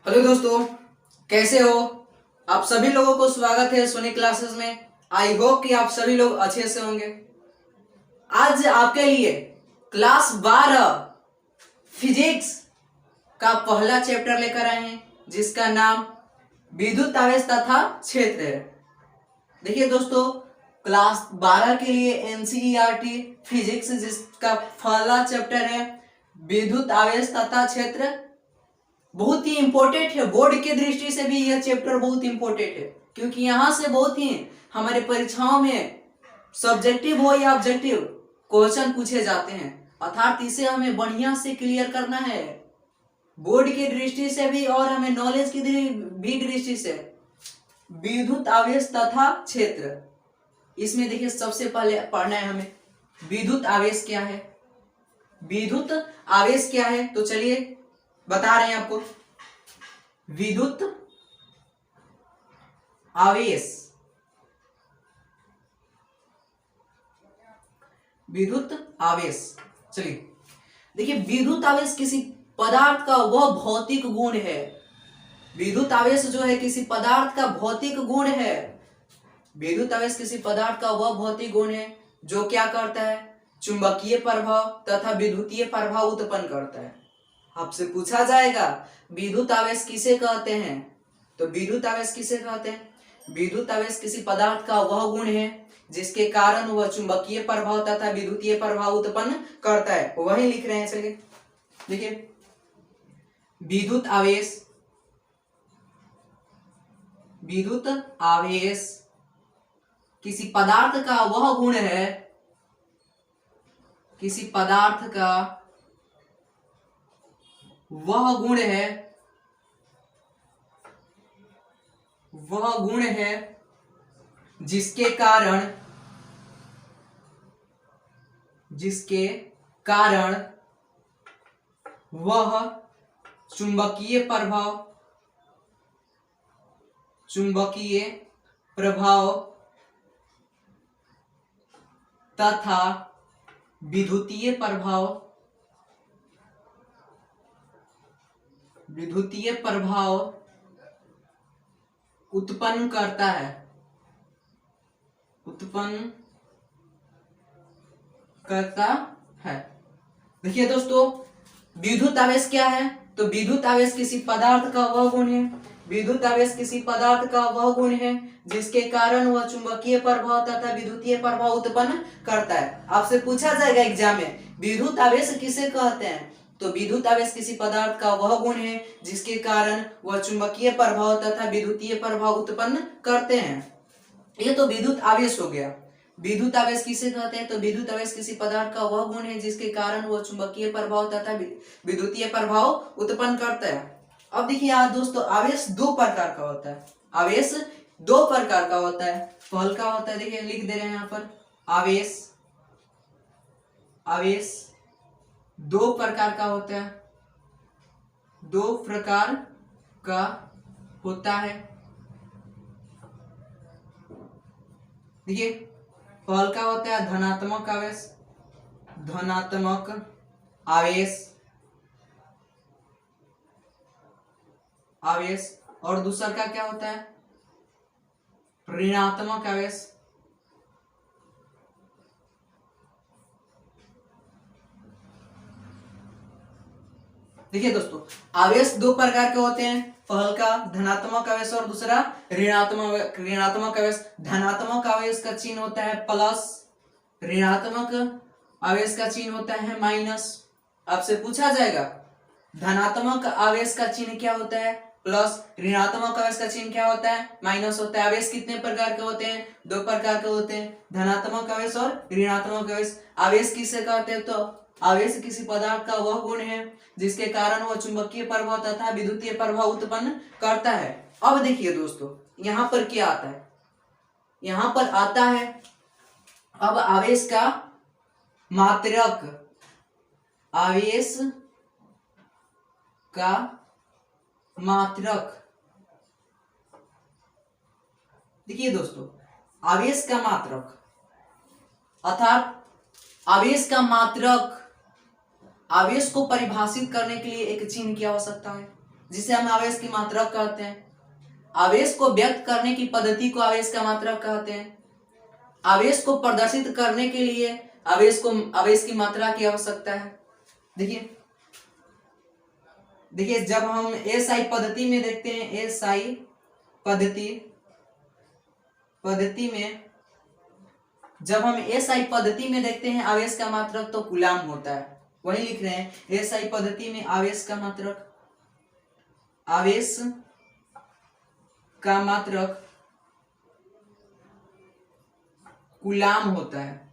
Hello दोस्तों, कैसे हो आप सभी लोगों को स्वागत है सोनी क्लासेस में। आई होप कि आप सभी लोग अच्छे से होंगे। आज आपके लिए क्लास 12 फिजिक्स का पहला चैप्टर लेकर आए हैं जिसका नाम विद्युत आवेश तथा क्षेत्र है। देखिए दोस्तों, क्लास 12 के लिए एनसीईआरटी फिजिक्स जिसका पहला चैप्टर है विद्युत आवेश तथा क्षेत्र, बहुत ही इंपॉर्टेंट है। बोर्ड के दृष्टि से भी यह चैप्टर बहुत इंपॉर्टेंट है क्योंकि यहां से बहुत ही हमारे परीक्षाओं में सब्जेक्टिव हो या ऑब्जेक्टिव क्वेश्चन पूछे जाते हैं, अर्थात इसे हमें बढ़िया से क्लियर करना है बोर्ड की दृष्टि से भी और हमें नॉलेज की भी दृष्टि से। विद्युत आवेश तथा क्षेत्र, इसमें देखिए सबसे पहले पढ़ना है हमें विद्युत आवेश क्या है। विद्युत आवेश क्या है तो चलिए बता रहे हैं आपको। विद्युत आवेश, विद्युत आवेश, चलिए देखिए विद्युत आवेश किसी पदार्थ का वह भौतिक गुण है। विद्युत आवेश जो है किसी पदार्थ का भौतिक गुण है। विद्युत आवेश किसी पदार्थ का वह भौतिक गुण है जो क्या करता है, चुंबकीय प्रभाव तथा विद्युतीय प्रभाव उत्पन्न करता है। आपसे पूछा जाएगा विद्युत आवेश किसे कहते हैं, तो विद्युत आवेश किसे कहते हैं? विद्युत आवेश किसी पदार्थ का वह गुण है जिसके कारण वह चुंबकीय प्रभाव तथा विद्युतीय प्रभाव उत्पन्न करता है। वही लिख रहे हैं, चलिए देखिए विद्युत आवेश, विद्युत आवेश किसी पदार्थ का वह गुण है, किसी पदार्थ का वह गुण है, वह गुण है जिसके कारण, जिसके कारण वह चुंबकीय प्रभाव, चुंबकीय प्रभाव तथा विद्युतीय प्रभाव, विद्युतीय प्रभाव उत्पन्न करता है, उत्पन्न करता है। देखिए दोस्तों, विद्युत आवेश क्या है, तो विद्युत आवेश किसी पदार्थ का वह गुण है, विद्युत आवेश किसी पदार्थ का वह गुण है जिसके कारण वह चुंबकीय प्रभाव तथा विद्युतीय प्रभाव उत्पन्न करता है। आपसे पूछा जाएगा एग्जाम में विद्युत आवेश किसे कहते हैं, तो विद्युत आवेश किसी पदार्थ का वह गुण है जिसके कारण वह चुंबकीय प्रभाव तथा विद्युतीय प्रभाव उत्पन्न करते हैं। ये तो विद्युत आवेश हो गया। विद्युत आवेश किसे कहते हैं, तो विद्युत आवेश किसी पदार्थ का वह गुण है जिसके कारण वह चुंबकीय प्रभाव तथा विद्युतीय प्रभाव उत्पन्न करता है। अब देखिए आज दोस्तों, आवेश दो प्रकार का होता है। आवेश दो प्रकार का होता है। पहल का होता है, देखिए लिख दे रहे हैं यहाँ पर, आवेश, आवेश दो प्रकार का होता है, दो प्रकार का होता है। देखिए पहल का होता है धनात्मक आवेश, धनात्मक आवेश, आवेश, और दूसरा का क्या होता है, ऋणात्मक आवेश। देखिए दोस्तों, आवेश दो प्रकार के होते हैं, पहल का धनात्मक आवेश और दूसरा ऋणात्मक आवेश। धनात्मक आवेश का चिन्ह होता है प्लस, ऋणात्मक आवेश का चिन्ह होता है माइनस। आपसे पूछा जाएगा धनात्मक आवेश का चिन्ह क्या होता है, प्लस, ऋणात्मक आवेश का चिन्ह क्या होता है, माइनस होता है। आवेश कितने प्रकार के होते हैं, दो प्रकार के होते हैं, धनात्मक आवेश और ऋणात्मक आवेश। आवेश किसे कहते हैं, तो आवेश किसी पदार्थ का वह गुण है जिसके कारण वह चुंबकीय प्रभाव तथा विद्युतीय प्रभाव उत्पन्न करता है। अब देखिए दोस्तों, यहां पर क्या आता है, यहां पर आता है अब आवेश का मात्रक, आवेश का मात्रक। देखिए दोस्तों, आवेश का मात्रक अर्थात आवेश का मात्रक, आवेश को परिभाषित करने के लिए एक चिन्ह की आवश्यकता है। जिसे हम आवेश की मात्रक कहते हैं। आवेश को व्यक्त करने की पद्धति को आवेश का मात्रक कहते हैं। आवेश को प्रदर्शित करने के लिए आवेश की मात्रा की आवश्यकता है। देखिए जब हम एसआई पद्धति में देखते हैं, एसआई पद्धति में जब हम एसआई पद्धति में देखते हैं आवेश का मात्रक तो कूलाम होता है। वही लिख रहे हैं, एसआई पद्धति में आवेश का मात्रक कूलाम होता है।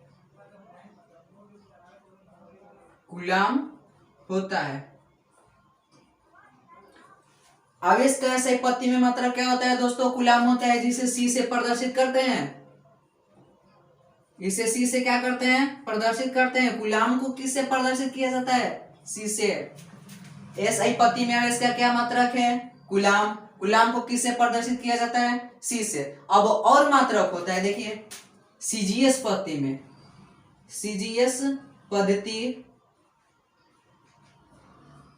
आवेश का एसआई पद्धति में मात्रक क्या होता है दोस्तों? कूलाम होता है, जिसे सी से प्रदर्शित करते हैं। इसे सी से क्या करते हैं? प्रदर्शित करते हैं। कूलाम को किससे प्रदर्शित किया जाता है? सी से। एसआई पद्धति में आवेश का क्या मात्रक है? कूलाम। कूलाम को किससे प्रदर्शित किया जाता है? सी से। अब और मात्रक होता है, देखिए सीजीएस पद्धति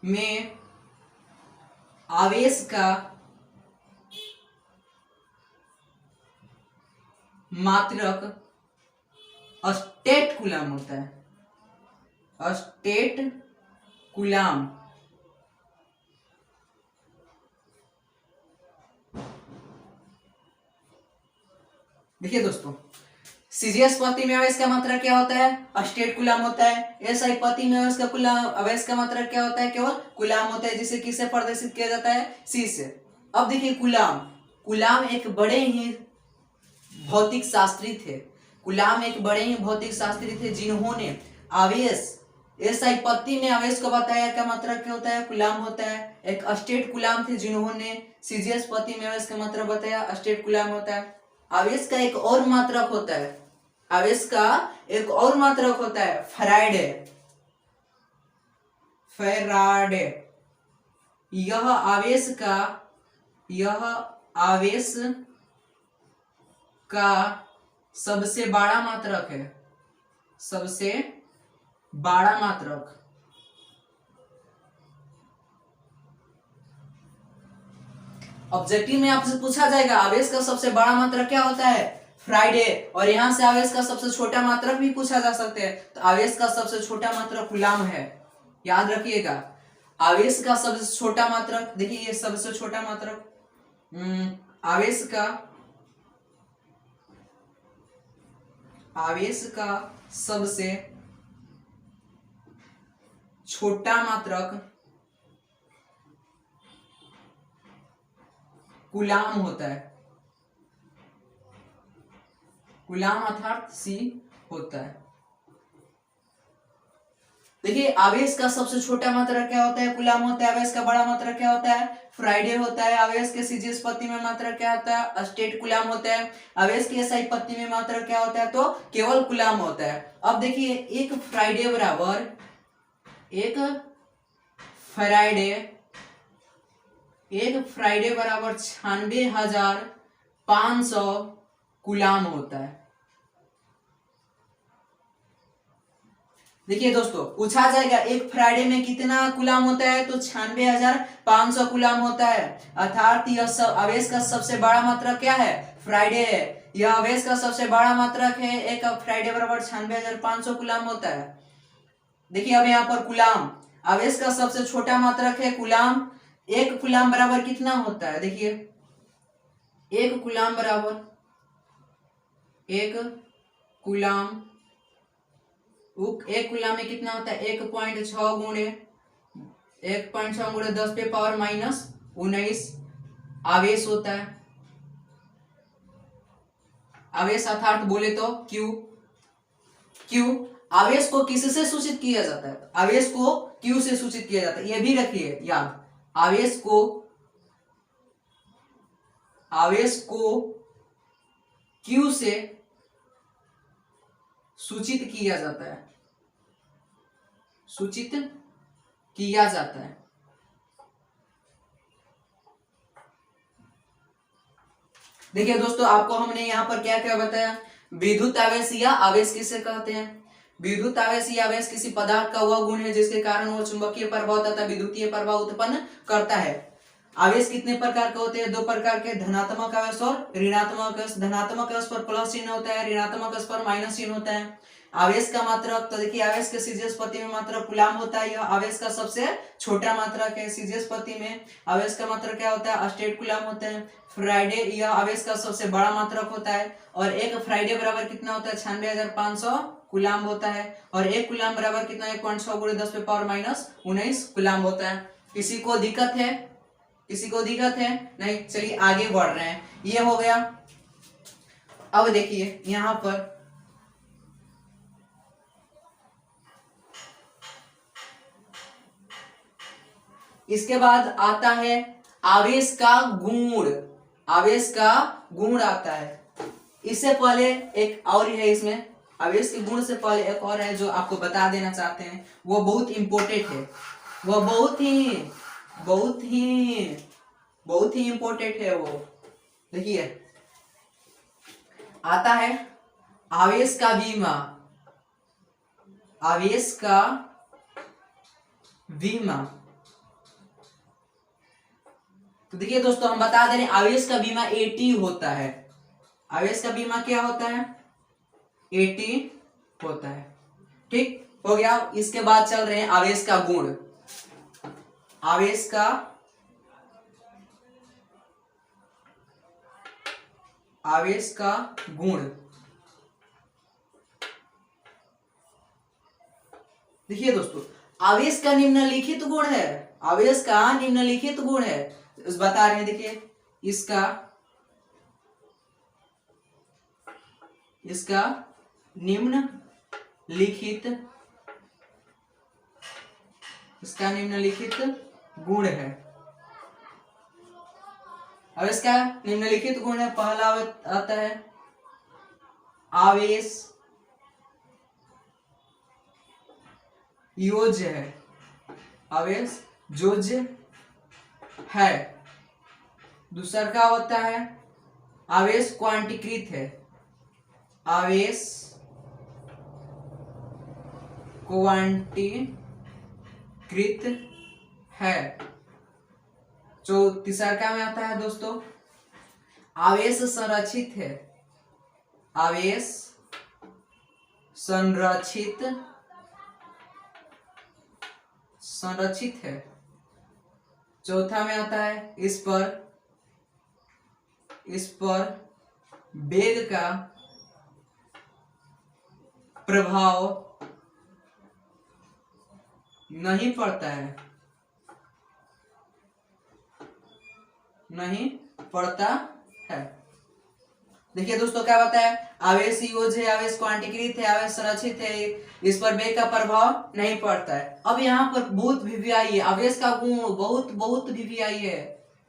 में आवेश का मात्रक स्टेट कूलाम होता है। State coulomb. देखिए दोस्तों, सीजीएस पद्धति में आवेश का मात्रक क्या होता है? स्टेट कूलाम होता है। एसआई पद्धति में आवेश का मात्रक क्या होता है? केवल कूलाम होता है, जिसे किससे प्रदर्शित किया जाता है? सी से। अब देखिए कूलाम एक बड़े ही भौतिक शास्त्री थे। जिन्होंने आवेश एसआई पद्धति में आवेश को बताया क्या मात्रक क्या होता है? कूलाम होता है। एक स्टेट कूलाम थे जिन्होंने सीजीएस पद्धति में आवेश का मात्रक बताया, स्टेट कूलाम होता है। आवेश का एक और मात्रक होता है फैराडे। यह आवेश का सबसे बड़ा मात्रक है। ऑब्जेक्टिव में आपसे पूछा जाएगा आवेश का सबसे बड़ा मात्रक क्या होता है? फ्राइडे। और यहां से आवेश का सबसे छोटा मात्रक भी पूछा जा सकते हैं, तो आवेश का सबसे छोटा मात्रक कूलाम है, याद रखिएगा। आवेश का सबसे छोटा मात्रक, देखिए ये सबसे छोटा मात्रक आवेश का सबसे छोटा मात्रक कूलाम होता है। कूलाम अर्थात सी होता है। देखिए आवेश का सबसे छोटा मात्रक क्या होता है? कूलाम होता है। आवेश का बड़ा मात्रक क्या होता है? फ्राइडे होता है। आवेश के सीजीएस पद्धति में मात्रक क्या होता है? स्टेट कूलाम होता है। आवेश के एसआई पद्धति में मात्रक क्या होता है? तो केवल कूलाम होता है। अब देखिए एक फ्राइडे बराबर 96,500 कूलाम होता है। देखिए दोस्तों, पूछा जाएगा एक फ्राइडे में कितना कूलाम होता है? तो 96,500 कूलाम होता है। अर्थात यह आवेश का सबसे बड़ा मात्रक क्या है? फ्राइडे है। यह आवेश का सबसे बड़ा मात्रक है। एक फ्राइडे बराबर 96,500 कूलाम होता है। देखिए अब यहाँ पर कूलाम, आवेश का सबसे छोटा मात्रक है कूलाम। एक कूलाम बराबर कितना होता है? देखिए एक कूलाम में कितना होता है? 1.6 गुणे 10 पे पावर -19 आवेश होता है। आवेश अर्थात बोले तो क्यू। आवेश को किससे सूचित किया जाता है? आवेश को क्यू से सूचित किया जाता है। यह भी रखिए याद, आवेश को क्यू से सूचित किया जाता है। देखिए दोस्तों, आपको हमने यहाँ पर क्या क्या बताया? विद्युत आवेश या आवेश किसे कहते हैं? विद्युत आवेश या आवेश किसी पदार्थ का वह गुण है जिसके कारण वह चुंबकीय प्रभाव तथा विद्युतीय प्रभाव उत्पन्न करता है। आवेश कितने प्रकार के होते हैं? दो प्रकार के, धनात्मक आवेश और ऋणात्मक आवेश। धनात्मक आवेश पर प्लस चिन्ह होता है, ऋणात्मक आवेश पर माइनस चिन्ह होता है। आवेश का मात्रक, तो देखिए आवेश के सीजीएस प्रति में मात्रक कूलाम होता है, यह आवेश का सबसे छोटा मात्रक है। सीजीएस प्रति में आवेश का मात्रक क्या होता है? स्टेट कूलाम होता है। फ्राइडे यह आवेश का सबसे बड़ा मात्रक होता है, और एक फ्राइडे बराबर कितना होता है? 96,500 कूलाम होता है। और एक कूलाम बराबर कितना? 1.6 × 10⁻⁻19 कूलाम होता है। किसी को दिक्कत है? किसी को दिक्कत है? नहीं, चलिए आगे बढ़ रहे हैं। ये हो गया। अब देखिए यहां पर इसके बाद आता है आवेश का गुण। आवेश का गुण आता है। इससे पहले एक और है, इसमें आवेश के गुण से पहले एक और है जो आपको बता देना चाहते हैं, वो बहुत इंपॉर्टेंट है। वो बहुत ही इंपॉर्टेंट है वो। देखिए आता है आवेश का बीमा। आवेश का बीमा, तो देखिए दोस्तों हम बता दे रहे हैं आवेश का बीमा 80 होता है। आवेश का बीमा क्या होता है? 80 होता है। ठीक हो गया। इसके बाद चल रहे हैं आवेश का गुण। आवेश का गुण, देखिए दोस्तों आवेश का निम्नलिखित गुण है। आवेश का निम्नलिखित गुण है, बता रहे हैं। देखिए इसका निम्नलिखित गुण है। अब इसका निम्नलिखित गुण है, पहला आता है आवेश योज्य है। आवेश योज्य है। दूसरा क्या होता है? आवेश क्वांटीकृत है। आवेश क्वांटीकृत है। जो तीसरा में आता है दोस्तों आवेश संरक्षित है। आवेश संरक्षित है। चौथा में आता है इस पर वेग का प्रभाव नहीं पड़ता है। देखिए दोस्तों क्या बताया? आवेश योज्य है, आवेश क्वांटीकृत है, आवेश संरक्षित है, इस पर वेग का प्रभाव नहीं पड़ता है। अब यहाँ पर बहुत वीवीआई है। आवेश का गुण बहुत वीवीआई है,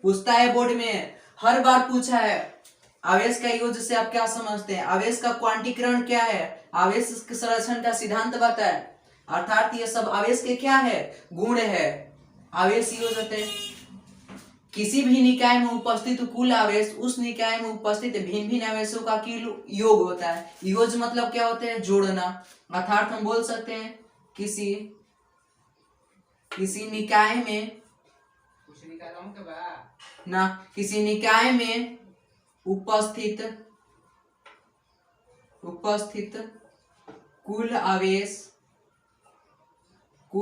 पूछता है बोर्ड में, हर बार पूछा है। आवेश का योज्य से आप क्या समझते हैं? आवेश का क्वांटीकरण क्या है? आवेश संरक्षण का सिद्धांत बताए। अर्थात ये सब आवेश के क्या है? गुण है। आवेश योज्य किसी भी निकाय में उपस्थित कुल आवेश उस निकाय में उपस्थित भिन्न भिन्न आवेशों का योग होता है। योग मतलब क्या होता है? जोड़ना। अर्थात हम बोल सकते हैं किसी निकाय में किसी निकाय में उपस्थित कुल आवेश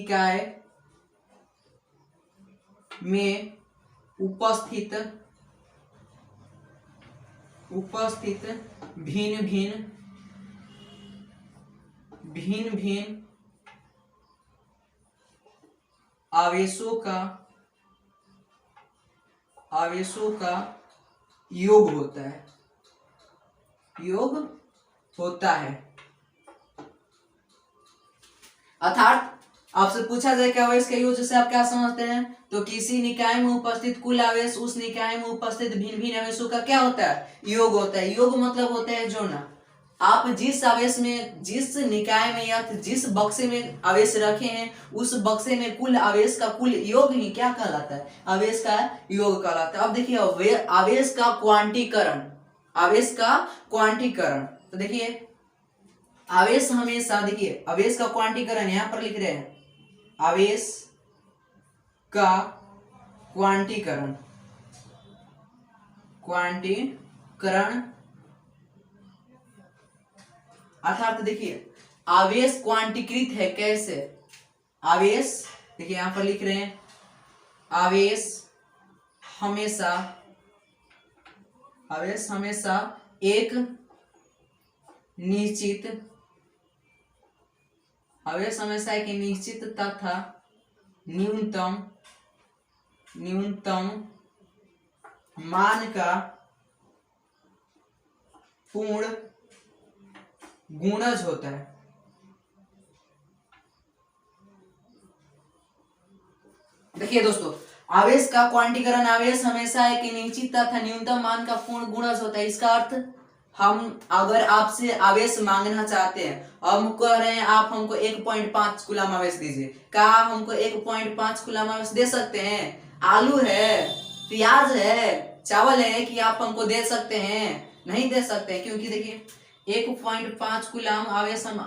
उस निकाय में उपस्थित भिन्न भिन्न आवेशों का योग होता है। अर्थात आपसे पूछा जाए कि आवेश के योग से आप क्या समझते हैं, तो किसी निकाय में उपस्थित कुल आवेश उस निकाय में उपस्थित भिन्न भिन्न आवेशों का क्या होता है? योग होता है। योग मतलब होता है जोड़ना। आप जिस आवेश में, जिस निकाय में या जिस बक्से में आवेश रखे हैं उस बक्से में कुल आवेश का कुल योग ही क्या कहलाता है? आवेश का योग कहलाता है। अब देखिए आवेश का क्वांटीकरण। तो देखिए आवेश हमेशा, देखिए आवेश का क्वांटीकरण यहां पर लिख रहे हैं, आवेश का क्वांटीकरण, क्वांटीकरण अर्थात देखिए आवेश क्वांटीकृत है कैसे, आवेश देखिए यहां पर लिख रहे हैं, आवेश हमेशा एक निश्चित, आवेश हमेशा एक निश्चित तथा न्यूनतम मान का पूर्ण गुणज होता है। देखिए दोस्तों, आवेश का क्वांटीकरण, आवेश हमेशा एक निश्चित तथा न्यूनतम मान का पूर्ण गुणज होता है। इसका अर्थ, हम अगर आपसे आवेश मांगना चाहते हैं, हम कह रहे हैं आप हमको 1.5 कूलम आवेश दीजिए, क्या आप हमको 1.5 कूलम आवेश दे सकते हैं? आलू है, प्याज है, चावल है कि आप हमको दे सकते हैं? नहीं दे सकते, क्योंकि देखिए 1.5 कूलम आवेश हम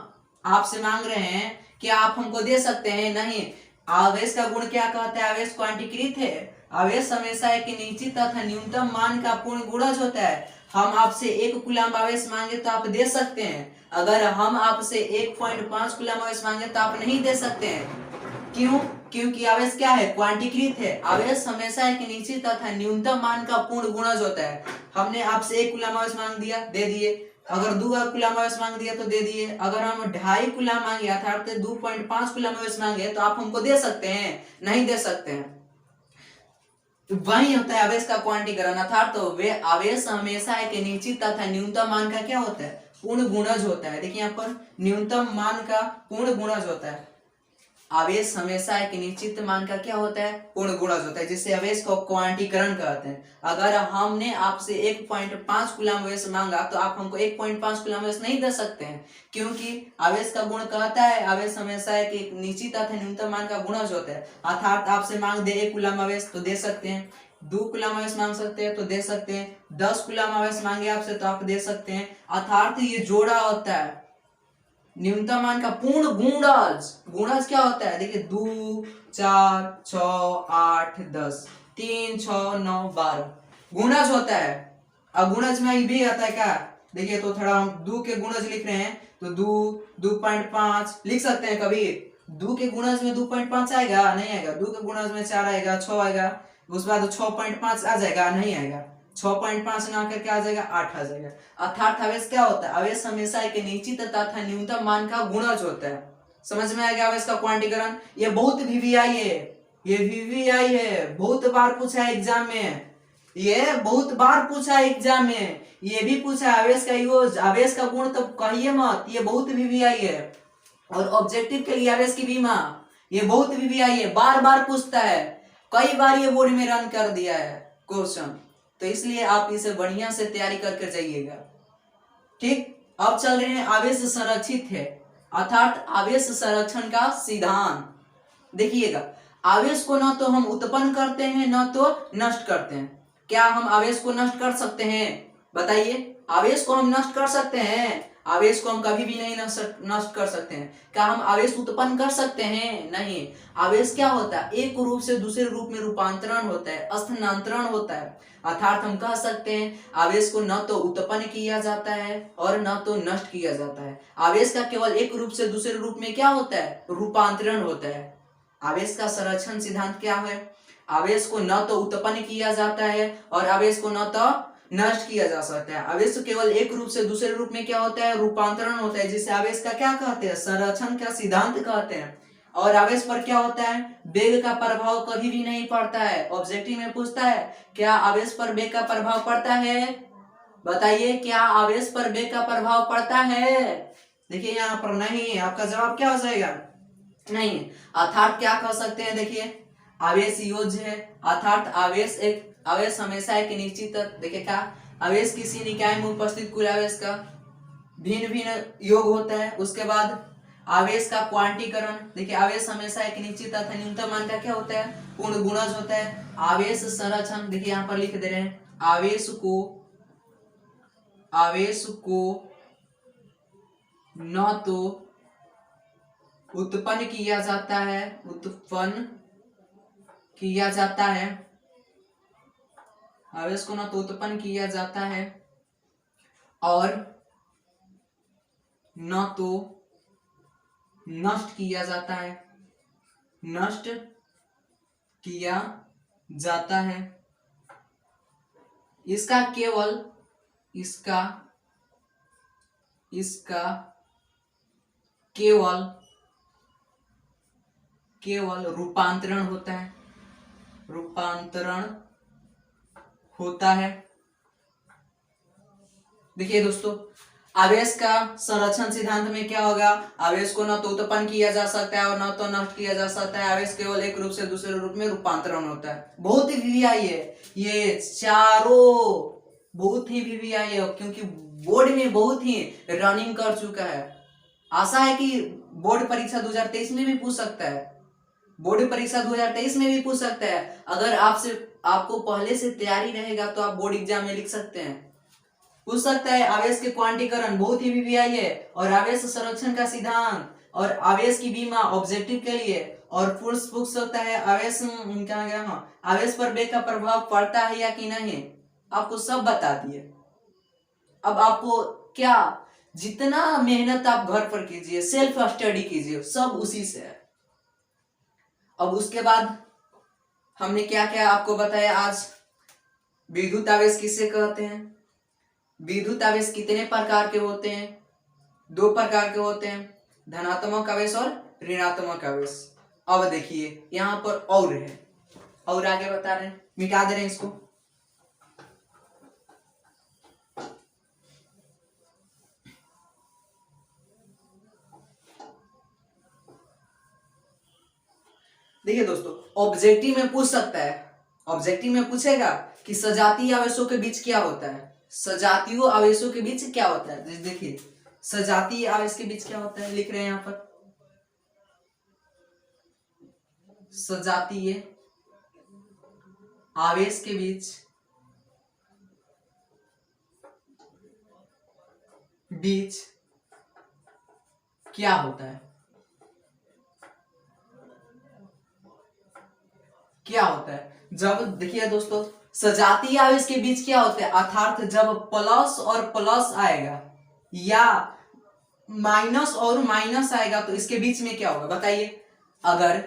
आपसे मांग रहे हैं, क्या आप हमको दे सकते हैं? नहीं। आवेश का गुण क्या कहते हैं? आवेश क्वांटीकृत है। आवेश हमेशा एक निश्चित तथा न्यूनतम मान का पूर्ण गुणज होता है। हम आपसे 1 कूलम आवेश मांगे तो आप दे सकते हैं, अगर हम आपसे 1.5 कूलम आवेश मांगे तो आप नहीं दे सकते हैं। क्यों? क्योंकि आवेश क्या है? क्वांटीकृत है। आवेश हमेशा एक निश्चित तथा न्यूनतम मान का पूर्ण गुणज होता है। हमने आपसे 1 कूलम आवेश मांग दिया, दे दिए। अगर 2 कूलम आवेश मांग दिया तो दे दिए। अगर हम 2.5 कूलम मांगे अर्थात 2.5 कूलम आवेश मांगे तो आप हमको दे सकते हैं? नहीं दे सकते हैं। वही होता है आवेश का क्वांटीकरण, अर्थात तो वे आवेश हमेशा एक निश्चित तथा न्यूनतम मान का क्या होता है? पूर्ण गुणज होता है। देखिए यहाँ पर न्यूनतम मान का पूर्ण गुणज होता है। आवेश हमेशा एक निश्चित मान का क्या होता है? पूर्ण गुणज होता है, जिससे आवेश को क्वांटीकरण कहते हैं। अगर हमने आपसे 1.5 कूलम आवेश मांगा तो आप हमको 1.5 कूलम आवेश नहीं दे सकते हैं, क्योंकि आवेश का गुण कहता है आवेश हमेशा एक निश्चित तथा न्यूनतम मान का गुणज होता है। अर्थात आपसे मांग दे 1 कूलम आवेश तो दे सकते हैं, 2 कूलम आवेश मांग सकते हैं तो दे सकते हैं, 10 कूलम आवेश मांगे आपसे तो आप दे सकते हैं। अर्थात ये जोड़ा होता है न्यूनतम मान का पूर्ण गुणज। गुणज क्या होता है? देखिए 2, 4, 6, 8, 10, 3, 6, 9, 12 गुणज होता है। अब गुणज में भी आता है क्या? देखिए तो थोड़ा हम 2 के गुणज लिख रहे हैं तो 2, 2.5 लिख सकते हैं। कभी 2 के गुणज में 2.5 आएगा? नहीं आएगा। 2 के गुणज में 4 आएगा, 6 आएगा, उसके बाद 6.5 आ जाएगा? नहीं आएगा। 6.5 ना करके आ जाएगा 8 आ जाएगा। अर्थात आवेश क्या होता है? आवेश हमेशा एक निश्चित तथा न्यूनतम मान का गुणज होता है। समझ में आ गया आवेश का क्वांटीकरण? ये बहुत वीवीआई है, ये वीवीआई है, बहुत बार पूछा है एग्जाम में, ये बहुत बार पूछा है एग्जाम में। ये भी पूछा है आवेश का यूज, आवेश का गुण तो कहिए मत, ये बहुत वीवीआई है। और ऑब्जेक्टिव के लिए आवेश की बीमा, ये बहुत वीवीआई है, बार बार पूछता है, कई बार ये बोर्ड में रन कर दिया है क्वेश्चन, तो इसलिए आप इसे बढ़िया से तैयारी करके जाइएगा। ठीक, अब चल रहे हैं आवेश संरक्षित है, अर्थात आवेश संरक्षण का सिद्धांत। देखिएगा, आवेश को न तो हम उत्पन्न करते हैं न तो नष्ट करते हैं। क्या हम आवेश को नष्ट कर सकते हैं? बताइए, आवेश को हम नष्ट कर सकते हैं? आवेश को हम कभी भी नहीं नष्ट कर सकते हैं। क्या हम आवेश उत्पन्न कर सकते हैं? नहीं। आवेश क्या होता है? एक रूप से दूसरे रूप में रूपांतरण होता है, स्थानांतरण होता है। अर्थात हम कह सकते हैं आवेश को न तो उत्पन्न किया जाता है और न तो नष्ट किया जाता है। आवेश का केवल एक रूप से दूसरे रूप में क्या होता है? रूपांतरण होता है। आवेश का संरक्षण सिद्धांत क्या है? आवेश को न तो उत्पन्न किया जाता है और आवेश को न तो नष्ट किया जा सकता है। आवेश केवल एक रूप से दूसरे रूप में क्या होता है? रूपांतरण होता है, जिसे आवेश का क्या कहते हैं? संरक्षण का सिद्धांत कहते हैं। और आवेश पर क्या होता है? वेग का प्रभाव कभी भी नहीं पड़ता है। ऑब्जेक्टिव में पूछता है क्या आवेश पर वेग का प्रभाव पड़ता है? बताइए, क्या आवेश पर वेग का प्रभाव पड़ता है? देखिए यहाँ पर नहीं, आपका जवाब क्या हो जाएगा? नहीं। अर्थात क्या कह सकते हैं? देखिए, आवेश योज्य है, अर्थात आवेश हमेशा एक निश्चित, देखिए क्या, आवेश किसी निकाय में उपस्थित कुल आवेश का भिन्न भिन्न योग होता है। उसके बाद आवेश का क्वांटीकरण, देखिए आवेश हमेशा एक निश्चित तथा न्यूनतम मान का क्या होता है? पूर्ण गुणज होता है। आवेश संरक्षण, देखिए यहाँ पर लिख दे रहे हैं, आवेश को न तो उत्पन्न किया जाता है, उत्पन्न किया जाता है, आवेश को न तो उत्पन्न किया जाता है और न तो नष्ट किया जाता है, नष्ट किया जाता है। इसका केवल इसका केवल रूपांतरण होता है, रूपांतरण होता है। देखिए दोस्तों, आवेश का संरक्षण सिद्धांत में क्या होगा, आवेश को न तो उत्पन्न किया जा सकता है और न तो नष्ट किया जा सकता है, आवेश केवल एक रूप से दूसरे रूप में रूपांतरण होता है। बहुत ही वीवीआई है ये चारों, बहुत ही वीवीआई है, क्योंकि बोर्ड में बहुत ही रनिंग कर चुका है। आशा है कि बोर्ड परीक्षा 2023 में भी पूछ सकता है, बोर्ड परीक्षा 2023 में भी पूछ सकता है। अगर आपको पहले से तैयारी रहेगा तो आप बोर्ड एग्जाम में लिख सकते हैं, पूछ सकता है। आवेश के क्वांटीकरण बहुत ही वीवीआई है, और आवेश संरक्षण का सिद्धांत और आवेश की बीमा ऑब्जेक्टिव के लिए, और पूछ सकता है आवेश क्या गया, हाँ, आवेश पर वेग का प्रभाव पड़ता है या कि नहीं, आपको सब बता दिए। अब आपको क्या, जितना मेहनत आप घर पर कीजिए, सेल्फ स्टडी कीजिए, सब उसी से है। अब उसके बाद हमने क्या क्या आपको बताया आज। विद्युत आवेश किसे कहते हैं, विद्युत आवेश कितने प्रकार के होते हैं, 2 प्रकार के होते हैं, धनात्मक आवेश और ऋणात्मक आवेश। अब देखिए यहां पर और है, और आगे बता रहे हैं, मिटा दे रहे हैं इसको। देखिए दोस्तों, ऑब्जेक्टिव में पूछ सकता है, ऑब्जेक्टिव में पूछेगा कि सजातीय आवेशों के बीच क्या होता है, सजातीय आवेशों के बीच क्या होता है। देखिए सजातीय आवेश के बीच क्या होता है, लिख रहे हैं यहां पर, सजातीय आवेश के बीच क्या होता है, क्या होता है। जब देखिए दोस्तों, सजातीय आवेश के बीच क्या होता है, अर्थात जब प्लस और प्लस आएगा या माइनस और माइनस आएगा तो इसके बीच में क्या होगा बताइए। अगर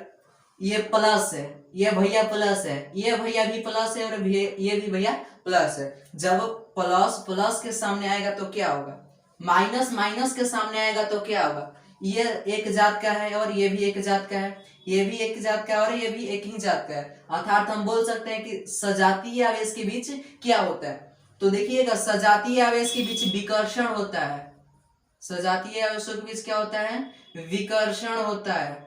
ये प्लस है, ये भैया प्लस है, ये भैया भी प्लस है, और ये भी भैया प्लस है, जब प्लस प्लस के सामने आएगा तो क्या होगा, माइनस माइनस के सामने आएगा तो क्या होगा, ये एक जात का है और ये भी एक जात का है, ये भी एक जात का है और ये भी एक ही जात का है, अर्थात हम बोल सकते हैं कि सजातीय आवेश के बीच क्या होता है। तो देखिएगा, सजातीय आवेश के बीच विकर्षण होता है, सजातीय आवेशों के बीच क्या होता है, विकर्षण होता है।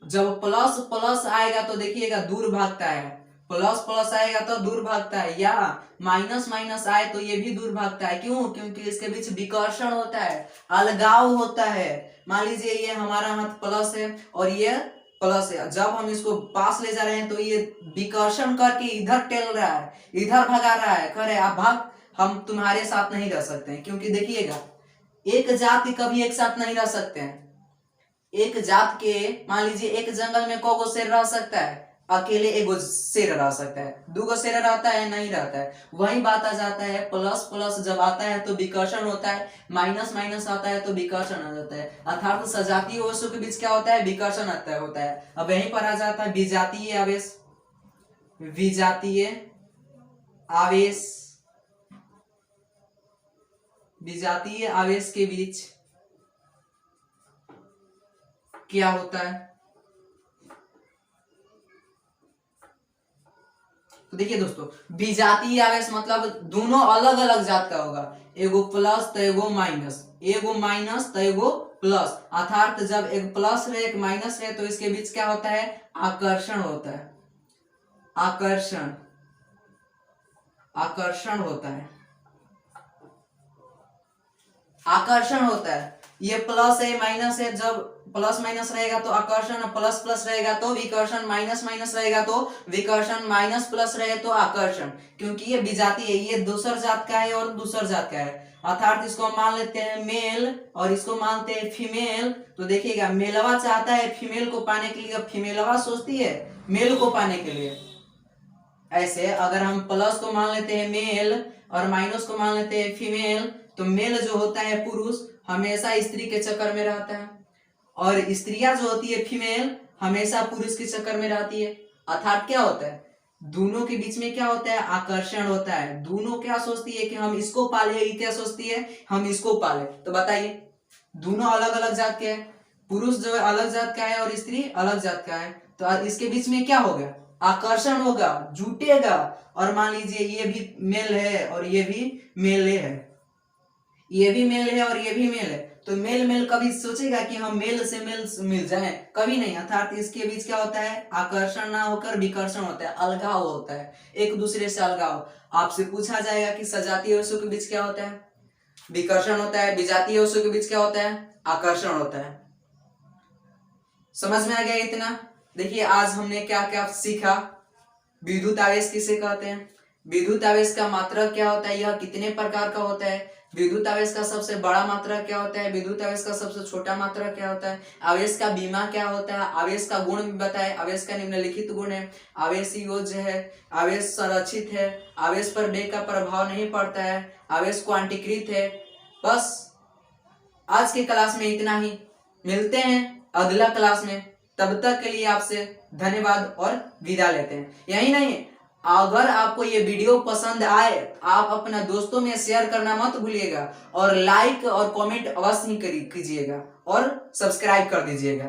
जब प्लस प्लस आएगा तो देखिएगा दूर भागता है, प्लस प्लस आएगा तो दूर भागता है, या माइनस माइनस आए तो ये भी दूर भागता है। क्यों, क्योंकि इसके बीच विकर्षण होता है, अलगाव होता है। मान लीजिए ये हमारा हाथ प्लस है और ये प्लस है, जब हम इसको पास ले जा रहे हैं तो ये विकर्षण करके इधर टेल रहा है, इधर भगा रहा है, कह रहे आप भाग, हम तुम्हारे साथ नहीं रह सकते हैं। क्योंकि देखिएगा, एक जाति कभी एक साथ नहीं रह सकते हैं। एक जात के, मान लीजिए एक जंगल में कौगो शेर रह सकता है, अकेले एगो शेर रह सकता है, 2 शेर रहता है, नहीं रहता है। वही बात आ जाता है, प्लस प्लस जब आता है तो विकर्षण होता है, माइनस माइनस आता है तो विकर्षण आ जाता है, अर्थात सजातीय आवेशों के बीच क्या होता है, विकर्षण होता है। अब यहीं पर आ जाता है विजातीय आवेश, विजातीय आवेश, विजातीय आवेश के बीच क्या होता है। तो देखिए दोस्तों, विजातीय आवेश मतलब दोनों अलग अलग जात का होगा, एगो प्लस तो एगो माइनस, एगो माइनस तो एगो प्लस, अर्थात जब एक प्लस है एक माइनस है तो इसके बीच क्या होता है, आकर्षण होता है, आकर्षण, आकर्षण होता है, आकर्षण होता है। ये प्लस है माइनस है, जब प्लस माइनस रहेगा तो आकर्षण, प्लस प्लस रहेगा तो विकर्षण, माइनस माइनस रहेगा तो विकर्षण, माइनस प्लस रहे तो आकर्षण। क्योंकि ये विजातीय है, ये दूसर जात का है और दूसर जात का है, अर्थात इसको हम मान लेते हैं मेल और इसको मानते हैं फीमेल। तो देखिएगा मेलवा चाहता है फीमेल को पाने के लिए, फीमेलवा सोचती है मेल को पाने के लिए। ऐसे अगर हम प्लस को मान लेते हैं मेल और माइनस को मान लेते हैं फीमेल, तो मेल जो होता है पुरुष हमेशा स्त्री के चक्कर में रहता है और स्त्रियां जो होती है फीमेल हमेशा पुरुष के चक्कर में रहती है। अर्थात क्या होता है, दोनों के बीच में क्या होता है, आकर्षण होता है। दोनों क्या सोचती है कि हम इसको पाले, ये क्या सोचती है हम इसको पाले। तो बताइए दोनों अलग अलग जात के हैं, पुरुष जो है अलग जात का है और स्त्री अलग जात का है, तो इसके बीच में क्या होगा, आकर्षण होगा, जुटेगा। और मान लीजिए ये भी मेल है और ये भी मेल है, ये भी मेल है और ये भी मेल है, तो मेल मेल कभी सोचेगा कि हम मेल से मेल मिल जाएं, कभी नहीं। अर्थात इसके बीच क्या होता है, आकर्षण ना होकर विकर्षण होता है, अलगाव होता है, एक दूसरे से अलगाव। आपसे पूछा जाएगा कि सजातीय वस्तु के बीच क्या होता है, विकर्षण होता है, विजातीय वस्तु के बीच क्या होता है, आकर्षण होता है। समझ में आ गया इतना? देखिए आज हमने क्या क्या सीखा। विद्युत आवेश किसे कहते हैं, विद्युत आवेश का मात्रक क्या होता है, यह कितने प्रकार का होता है, विद्युत आवेश का सबसे बड़ा मात्रक क्या होता है, विद्युत आवेश का सबसे छोटा मात्रक क्या होता है, आवेश का बीमा क्या होता है, आवेश का गुण भी बताए, आवेश का निम्नलिखित गुण है, आवेश योज्य है, आवेश संरक्षित है, आवेश पर वेग का प्रभाव नहीं पड़ता है, आवेश क्वांटीकृत है। बस आज के क्लास में इतना ही, मिलते हैं अगला क्लास में, तब तक के लिए आपसे धन्यवाद और विदा लेते हैं। यही नहीं, अगर आपको ये वीडियो पसंद आए आप अपना दोस्तों में शेयर करना मत भूलिएगा और लाइक और कमेंट अवश्य कीजिएगा और सब्सक्राइब कर दीजिएगा।